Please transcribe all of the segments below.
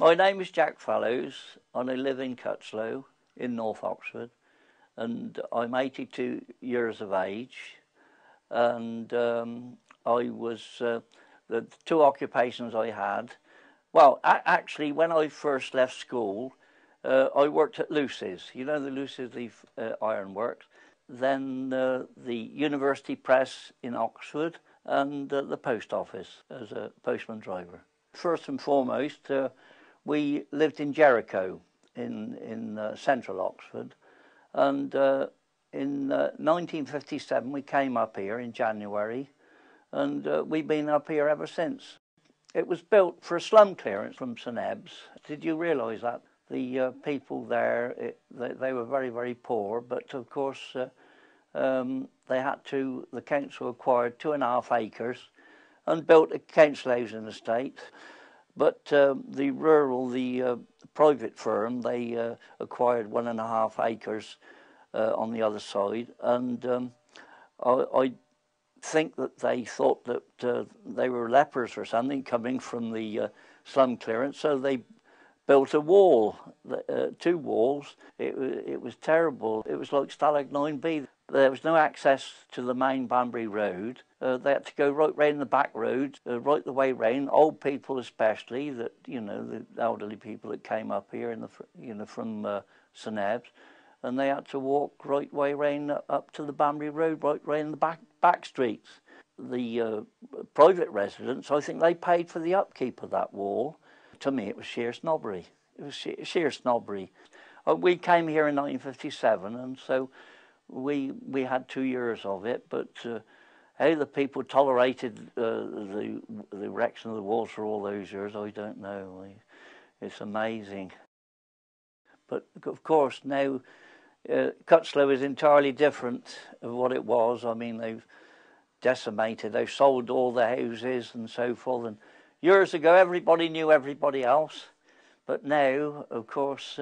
My name is Jack Fallows and I live in Cutteslowe in North Oxford, and I'm 82 years of age, and I was the two occupations I had. Well, actually, when I first left school, I worked at Lucy's. You know the Lucy's, the ironworks. Then the University Press in Oxford, and the post office as a postman driver. First and foremost, we lived in Jericho in central Oxford, and in 1957 we came up here in January, and we've been up here ever since. It was built for a slum clearance from St Eb's. Did you realise that? The people there, they were very, very poor, but of course they had to, the council acquired 2.5 acres and built a council housing estate. But the private firm, they acquired 1.5 acres on the other side, and I think that they thought that they were lepers or something coming from the slum clearance, so they built a wall, 2 walls. It was terrible. It was like Stalag 9B. There was no access to the main Banbury Road. They had to go right round the back road, right the way round. Old people especially, that the elderly people that came up here from St Eb's, and they had to walk right way round up to the Banbury Road, right round the back streets. The private residents, I think they paid for the upkeep of that wall. To me, it was sheer snobbery. It was sheer snobbery. We came here in 1957, and so we had 2 years of it. But how the people tolerated the erection of the walls for all those years, I don't know. It's amazing. But of course now, Cutteslowe is entirely different of what it was. I mean, they've decimated. They've sold all the houses and so forth. And years ago, everybody knew everybody else, but now, of course,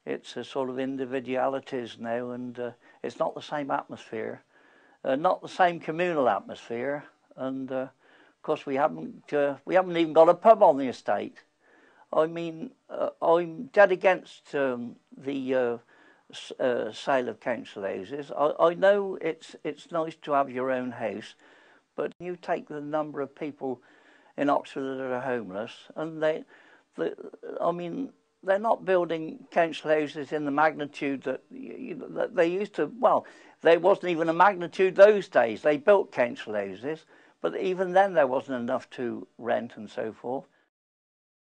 it's a sort of individualities now, and it's not the same atmosphere, not the same communal atmosphere, and of course we haven't even got a pub on the estate. I mean, I'm dead against the sale of council houses. I know it's nice to have your own house, but you take the number of people in Oxford that are homeless, and I mean, they're not building council houses in the magnitude that that they used to. Well, there wasn't even a magnitude those days. They built council houses, but even then there wasn't enough to rent and so forth.